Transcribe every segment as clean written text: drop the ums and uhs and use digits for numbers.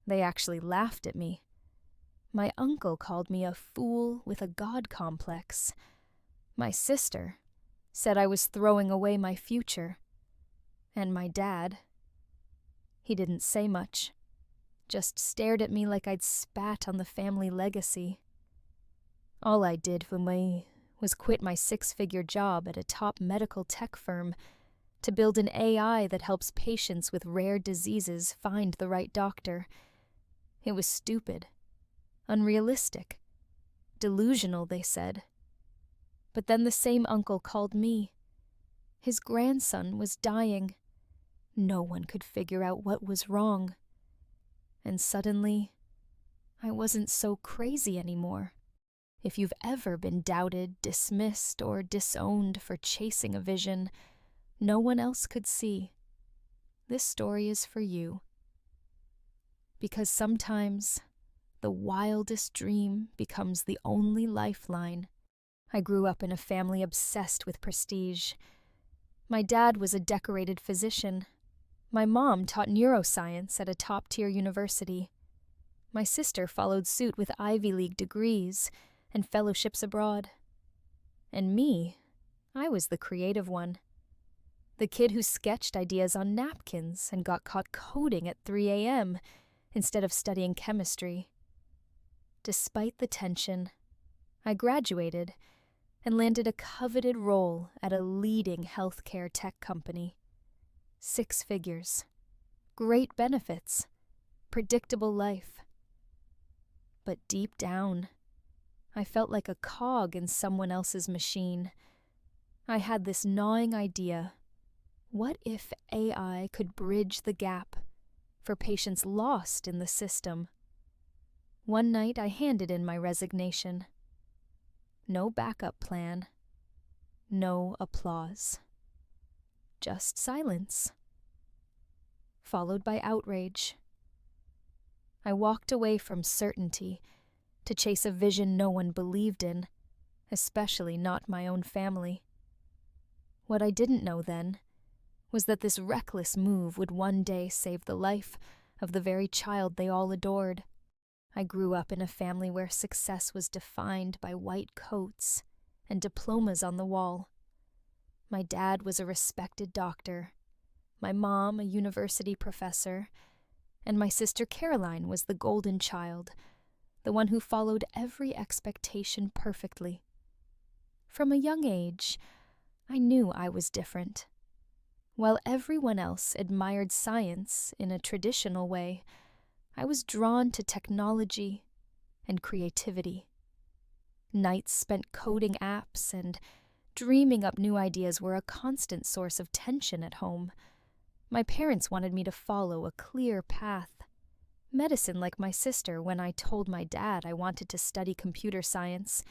They actually laughed at me. My uncle called me a fool with a god complex. My sister said I was throwing away my future. And my dad, he didn't say much, just stared at me like I'd spat on the family legacy. All I did for me was quit my 6-figure job at a top medical tech firm to build an AI that helps patients with rare diseases find the right doctor. It was stupid, unrealistic, delusional, they said. But then the same uncle called me. His grandson was dying. No one could figure out what was wrong. And suddenly, I wasn't so crazy anymore. If you've ever been doubted, dismissed, or disowned for chasing a vision no one else could see, this story is for you. Because sometimes the wildest dream becomes the only lifeline. I grew up in a family obsessed with prestige. My dad was a decorated physician. My mom taught neuroscience at a top-tier university. My sister followed suit with Ivy League degrees and fellowships abroad. And me, I was the creative one. The kid who sketched ideas on napkins and got caught coding at 3 a.m. instead of studying chemistry. Despite the tension, I graduated and landed a coveted role at a leading healthcare tech company. 6 figures, great benefits, predictable life. But deep down, I felt like a cog in someone else's machine. I had this gnawing idea. What if AI could bridge the gap for patients lost in the system? One night I handed in my resignation. No backup plan. No applause. Just silence. Followed by outrage. I walked away from certainty to chase a vision no one believed in, especially not my own family. What I didn't know then was that this reckless move would one day save the life of the very child they all adored. I grew up in a family where success was defined by white coats and diplomas on the wall. My dad was a respected doctor, my mom a university professor, and my sister Caroline was the golden child, the one who followed every expectation perfectly. From a young age, I knew I was different. While everyone else admired science in a traditional way, I was drawn to technology and creativity. Nights spent coding apps and dreaming up new ideas were a constant source of tension at home. My parents wanted me to follow a clear path. Medicine like my sister. When I told my dad I wanted to study computer science,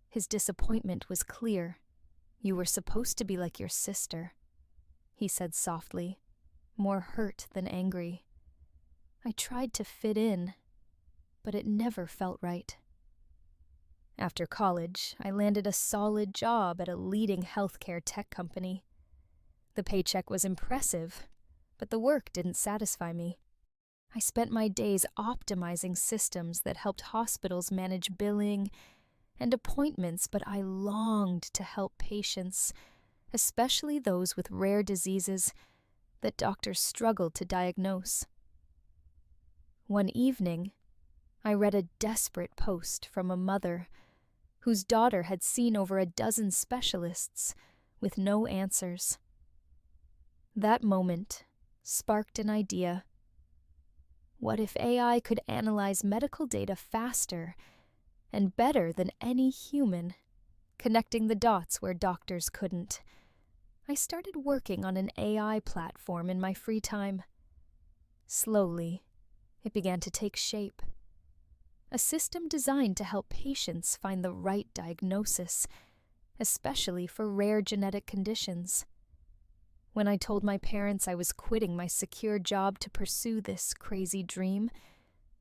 his disappointment was clear. "You were supposed to be like your sister," he said softly, more hurt than angry. I tried to fit in, but it never felt right. After college, I landed a solid job at a leading healthcare tech company. The paycheck was impressive, but the work didn't satisfy me. I spent my days optimizing systems that helped hospitals manage billing and appointments, but I longed to help patients, especially those with rare diseases that doctors struggled to diagnose. One evening, I read a desperate post from a mother whose daughter had seen over a dozen specialists with no answers. That moment sparked an idea. What if AI could analyze medical data faster and better than any human, connecting the dots where doctors couldn't? I started working on an AI platform in my free time. Slowly, it began to take shape. A system designed to help patients find the right diagnosis, especially for rare genetic conditions. When I told my parents I was quitting my secure job to pursue this crazy dream,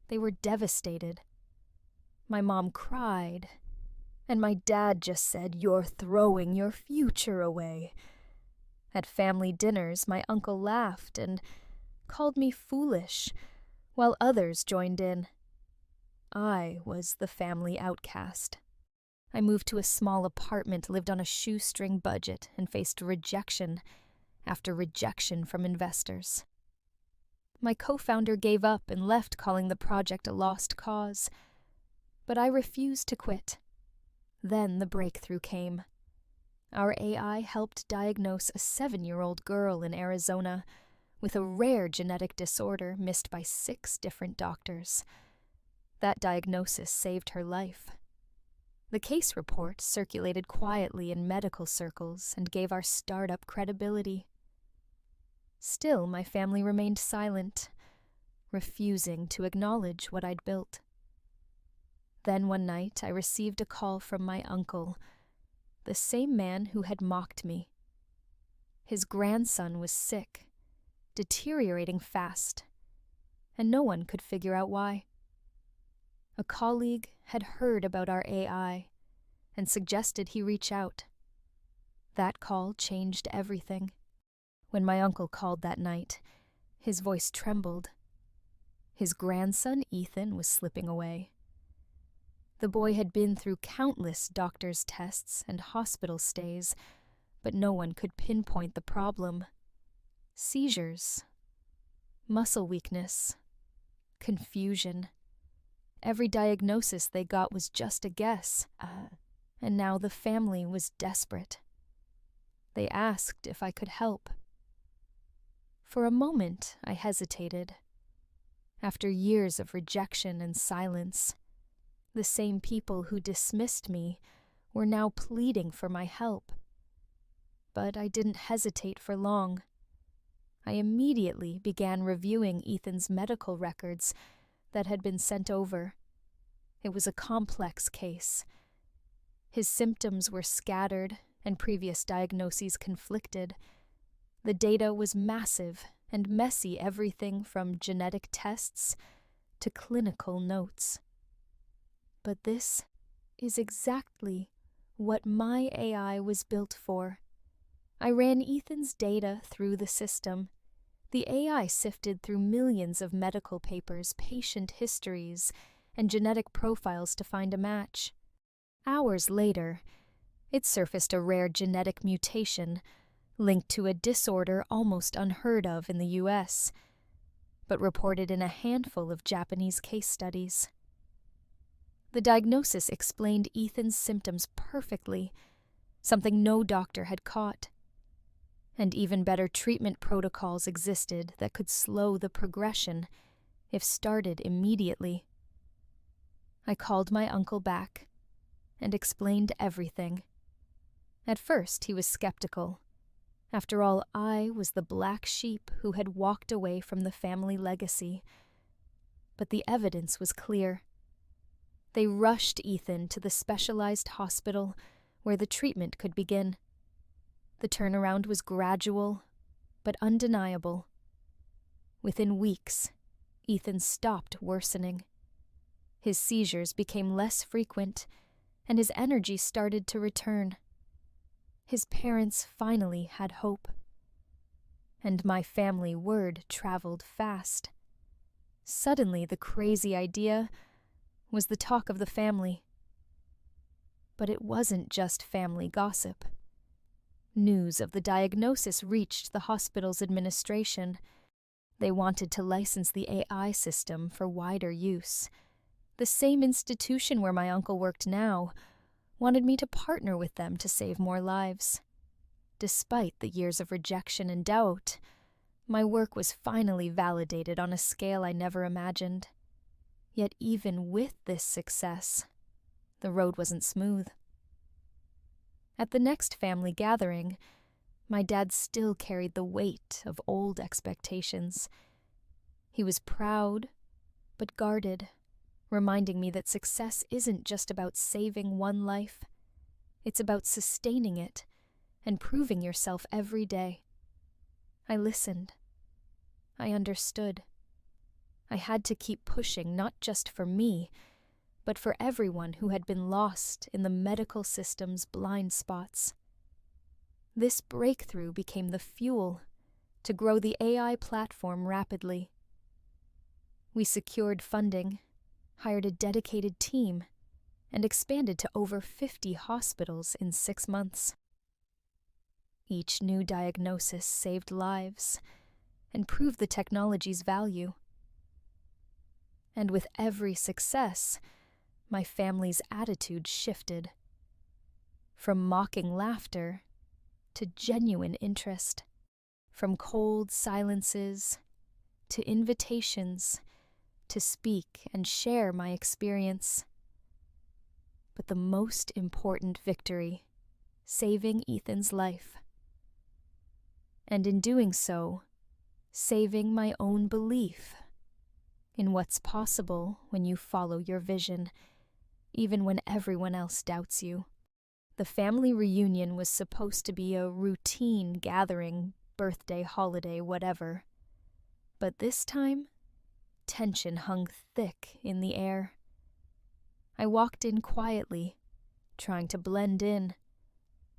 they were devastated. My mom cried, and my dad just said, "You're throwing your future away." At family dinners, my uncle laughed and called me foolish, while others joined in. I was the family outcast. I moved to a small apartment, lived on a shoestring budget, and faced rejection after rejection from investors. My co-founder gave up and left, calling the project a lost cause. But I refused to quit. Then the breakthrough came. Our AI helped diagnose a 7-year-old girl in Arizona with a rare genetic disorder missed by 6 different doctors. That diagnosis saved her life. The case report circulated quietly in medical circles and gave our startup credibility. Still, my family remained silent, refusing to acknowledge what I'd built. Then one night I received a call from my uncle, the same man who had mocked me. His grandson was sick, deteriorating fast, and no one could figure out why. A colleague had heard about our AI and suggested he reach out. That call changed everything. When my uncle called that night, his voice trembled. His grandson, Ethan, was slipping away. The boy had been through countless doctors' tests and hospital stays, but no one could pinpoint the problem. Seizures, muscle weakness, confusion. Every diagnosis they got was just a guess, and now the family was desperate. They asked if I could help. For a moment, I hesitated. After years of rejection and silence, the same people who dismissed me were now pleading for my help. But I didn't hesitate for long. I immediately began reviewing Ethan's medical records that had been sent over. It was a complex case. His symptoms were scattered and previous diagnoses conflicted. The data was massive and messy, everything from genetic tests to clinical notes. But this is exactly what my AI was built for. I ran Ethan's data through the system. The AI sifted through millions of medical papers, patient histories, and genetic profiles to find a match. Hours later, it surfaced a rare genetic mutation linked to a disorder almost unheard of in the US, but reported in a handful of Japanese case studies. The diagnosis explained Ethan's symptoms perfectly, something no doctor had caught. And even better treatment protocols existed that could slow the progression if started immediately. I called my uncle back and explained everything. At first, he was skeptical. After all, I was the black sheep who had walked away from the family legacy. But the evidence was clear. They rushed Ethan to the specialized hospital where the treatment could begin. The turnaround was gradual, but undeniable. Within weeks, Ethan stopped worsening. His seizures became less frequent, and his energy started to return. His parents finally had hope. And my family word traveled fast. Suddenly, the crazy idea was the talk of the family. But it wasn't just family gossip. News of the diagnosis reached the hospital's administration. They wanted to license the AI system for wider use. The same institution where my uncle worked now wanted me to partner with them to save more lives. Despite the years of rejection and doubt, my work was finally validated on a scale I never imagined. Yet even with this success, the road wasn't smooth. At the next family gathering, my dad still carried the weight of old expectations. He was proud, but guarded, reminding me that success isn't just about saving one life. It's about sustaining it and proving yourself every day. I listened. I understood. I had to keep pushing, not just for me, but for everyone who had been lost in the medical system's blind spots. This breakthrough became the fuel to grow the AI platform rapidly. We secured funding, hired a dedicated team, and expanded to over 50 hospitals in 6 months. Each new diagnosis saved lives and proved the technology's value. And with every success, my family's attitude shifted. From mocking laughter to genuine interest. From cold silences to invitations to speak and share my experience. But the most important victory, saving Ethan's life. And in doing so, saving my own belief in what's possible when you follow your vision, even when everyone else doubts you. The family reunion was supposed to be a routine gathering, birthday, holiday, whatever. But this time, tension hung thick in the air. I walked in quietly, trying to blend in,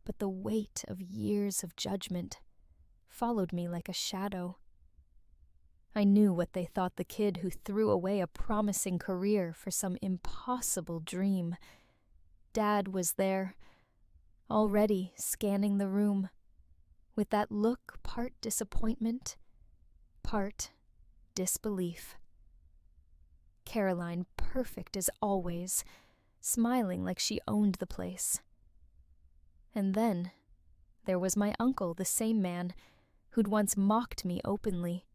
but the weight of years of judgment followed me like a shadow. I knew what they thought the kid who threw away a promising career for some impossible dream. Dad was there, already scanning the room, with that look part disappointment, part disbelief. Caroline, perfect as always, smiling like she owned the place. And then there was my uncle, the same man who'd once mocked me openly.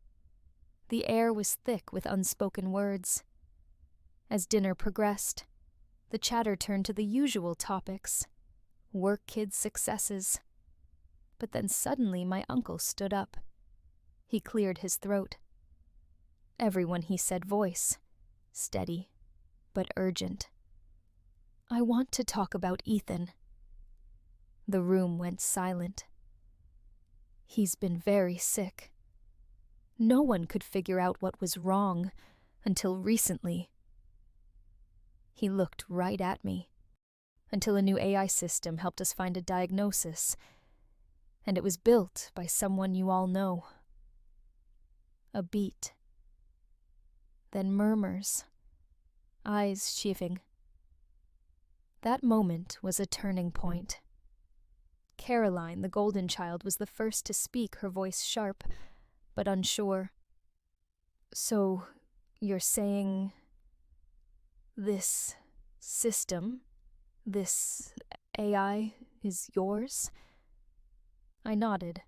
The air was thick with unspoken words. As dinner progressed, the chatter turned to the usual topics, work kids' successes. But then suddenly my uncle stood up. He cleared his throat. Everyone, he said, voice, steady, but urgent. I want to talk about Ethan. The room went silent. He's been very sick. No one could figure out what was wrong until recently. He looked right at me until a new AI system helped us find a diagnosis, and it was built by someone you all know. A beat. Then murmurs, eyes shifting. That moment was a turning point. Caroline, the golden child, was the first to speak, her voice sharp, but unsure. So, you're saying this system, this AI, is yours? I nodded.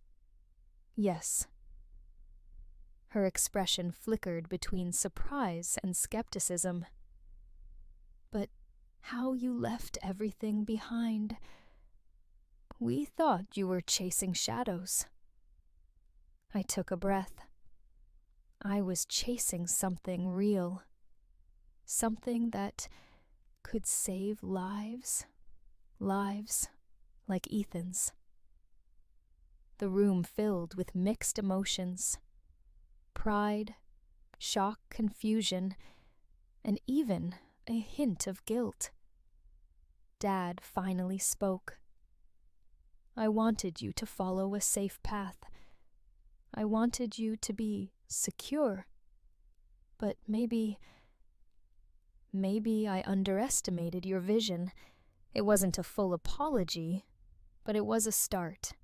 Yes. Her expression flickered between surprise and skepticism. But how you left everything behind. We thought you were chasing shadows. I took a breath. I was chasing something real. Something that could save lives. Lives like Ethan's. The room filled with mixed emotions. Pride, shock, confusion, and even a hint of guilt. Dad finally spoke. I wanted you to follow a safe path. I wanted you to be secure. But maybe I underestimated your vision. It wasn't a full apology, but it was a start.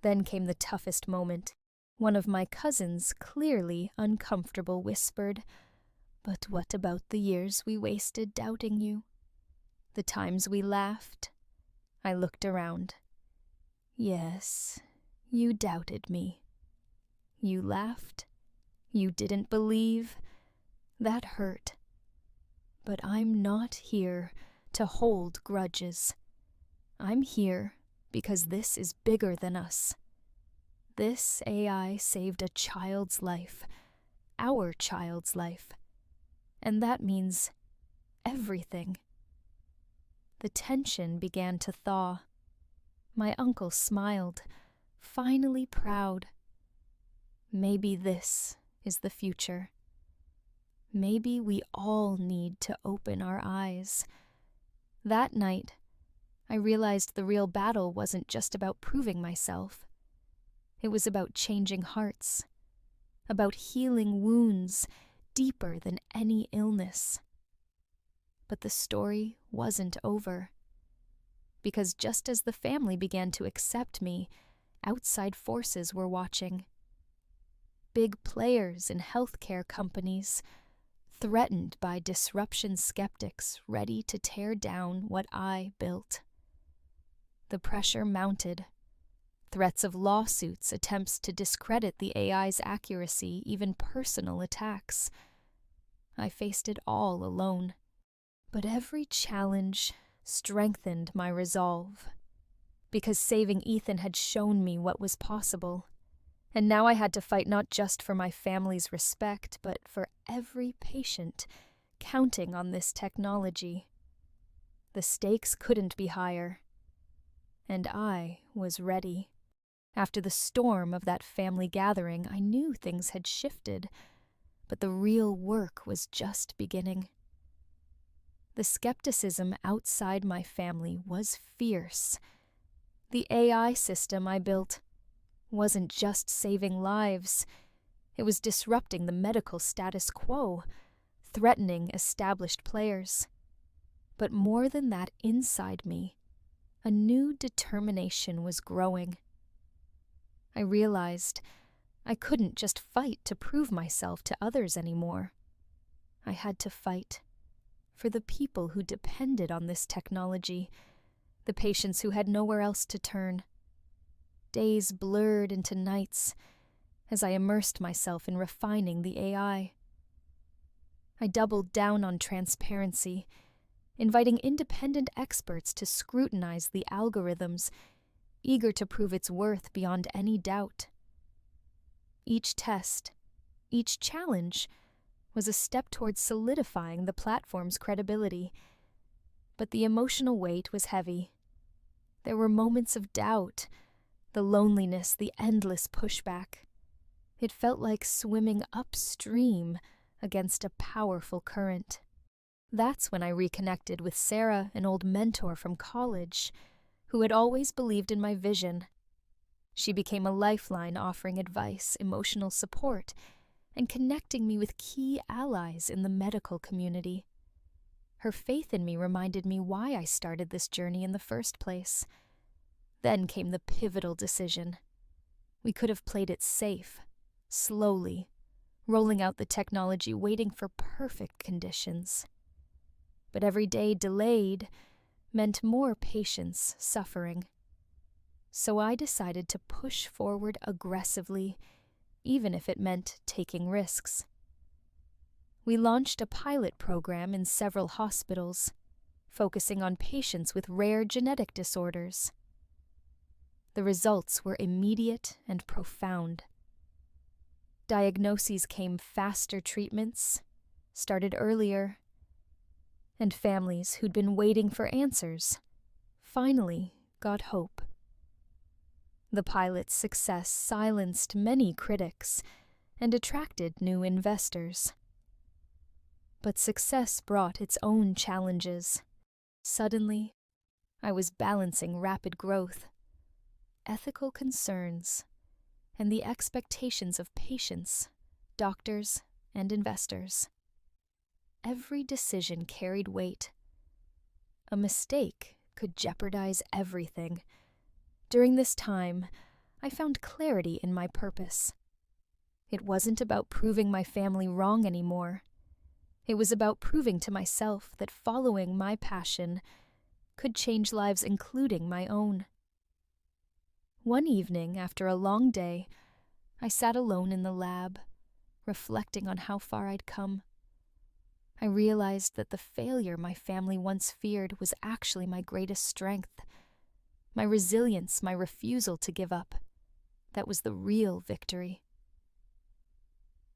Then came the toughest moment. One of my cousins, clearly uncomfortable, whispered, "But what about the years we wasted doubting you? The times we laughed?" I looked around. Yes, you doubted me. You laughed. You didn't believe. That hurt. But I'm not here to hold grudges. I'm here because this is bigger than us. This AI saved a child's life, our child's life, and that means everything. The tension began to thaw. My uncle smiled, finally proud. Maybe this is the future. Maybe we all need to open our eyes. That night, I realized the real battle wasn't just about proving myself. It was about changing hearts, about healing wounds deeper than any illness. But the story wasn't over. Because just as the family began to accept me, outside forces were watching. Big players in healthcare companies, threatened by disruption skeptics ready to tear down what I built. The pressure mounted. Threats of lawsuits, attempts to discredit the AI's accuracy, even personal attacks. I faced it all alone. But every challenge strengthened my resolve, because saving Ethan had shown me what was possible. And now I had to fight not just for my family's respect, but for every patient counting on this technology. The stakes couldn't be higher. And I was ready. After the storm of that family gathering, I knew things had shifted, but the real work was just beginning. The skepticism outside my family was fierce. The AI system I built wasn't just saving lives. It was disrupting the medical status quo, threatening established players. But more than that, inside me, a new determination was growing. I realized I couldn't just fight to prove myself to others anymore. I had to fight for the people who depended on this technology, the patients who had nowhere else to turn. Days blurred into nights as I immersed myself in refining the AI. I doubled down on transparency, inviting independent experts to scrutinize the algorithms, eager to prove its worth beyond any doubt. Each test, each challenge, was a step towards solidifying the platform's credibility. But the emotional weight was heavy. There were moments of doubt, the loneliness, the endless pushback. It felt like swimming upstream against a powerful current. That's when I reconnected with Sarah, an old mentor from college, who had always believed in my vision. She became a lifeline, offering advice, emotional support, and connecting me with key allies in the medical community. Her faith in me reminded me why I started this journey in the first place. Then came the pivotal decision. We could have played it safe, slowly, rolling out the technology, waiting for perfect conditions. But every day delayed meant more patients suffering. So I decided to push forward aggressively, even if it meant taking risks. We launched a pilot program in several hospitals, focusing on patients with rare genetic disorders. The results were immediate and profound. Diagnoses came faster, treatments started earlier, and families who'd been waiting for answers finally got hope. The pilot's success silenced many critics and attracted new investors. But success brought its own challenges. Suddenly, I was balancing rapid growth, ethical concerns, and the expectations of patients, doctors, and investors. Every decision carried weight. A mistake could jeopardize everything. During this time, I found clarity in my purpose. It wasn't about proving my family wrong anymore. It was about proving to myself that following my passion could change lives, including my own. One evening, after a long day, I sat alone in the lab, reflecting on how far I'd come. I realized that the failure my family once feared was actually my greatest strength. My resilience, my refusal to give up. That was the real victory.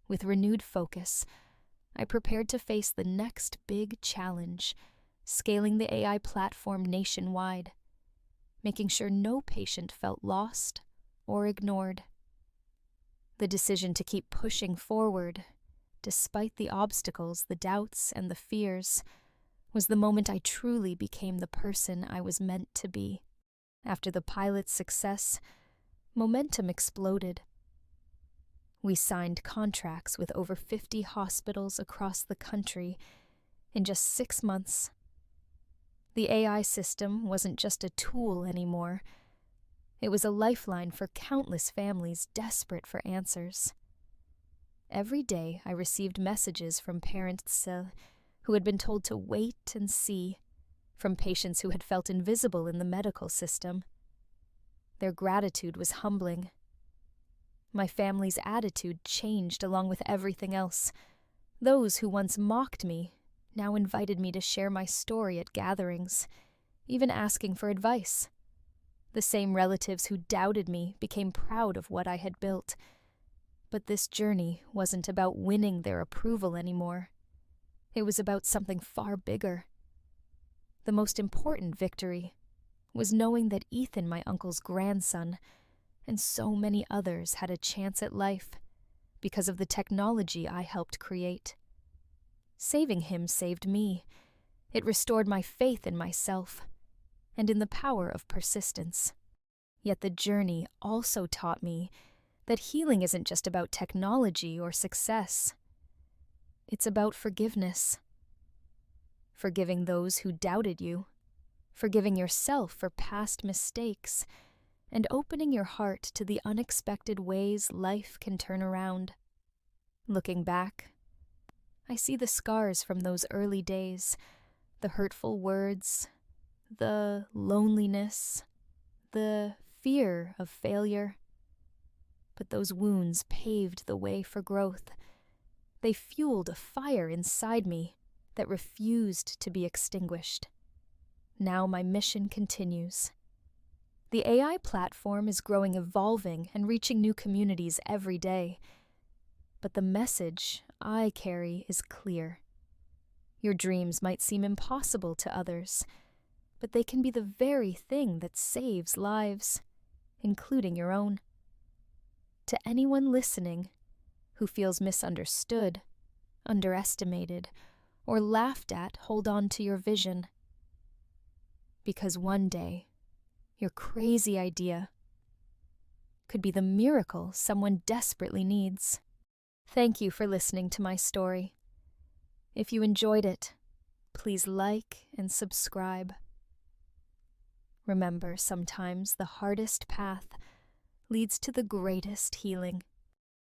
With renewed focus, I prepared to face the next big challenge, scaling the AI platform nationwide, making sure no patient felt lost or ignored. The decision to keep pushing forward, despite the obstacles, the doubts, and the fears, was the moment I truly became the person I was meant to be. After the pilot's success, momentum exploded. We signed contracts with over 50 hospitals across the country in just 6 months. The AI system wasn't just a tool anymore. It was a lifeline for countless families desperate for answers. Every day I received messages from parents who had been told to wait and see, from patients who had felt invisible in the medical system. Their gratitude was humbling. My family's attitude changed along with everything else. Those who once mocked me now invited me to share my story at gatherings, even asking for advice. The same relatives who doubted me became proud of what I had built. But this journey wasn't about winning their approval anymore. It was about something far bigger. The most important victory was knowing that Ethan, my uncle's grandson, and so many others had a chance at life because of the technology I helped create. Saving him saved me. It restored my faith in myself and in the power of persistence. Yet the journey also taught me that healing isn't just about technology or success. It's about forgiveness. Forgiving those who doubted you, forgiving yourself for past mistakes, and opening your heart to the unexpected ways life can turn around. Looking back, I see the scars from those early days, the hurtful words, the loneliness, the fear of failure. But those wounds paved the way for growth. They fueled a fire inside me that refused to be extinguished. Now my mission continues. The AI platform is growing, evolving, and reaching new communities every day. But the message I carry is clear. Your dreams might seem impossible to others, but they can be the very thing that saves lives, including your own. To anyone listening who feels misunderstood, underestimated, or laughed at, hold on to your vision. Because one day, your crazy idea could be the miracle someone desperately needs. Thank you for listening to my story. If you enjoyed it, please like and subscribe. Remember, sometimes the hardest path leads to the greatest healing.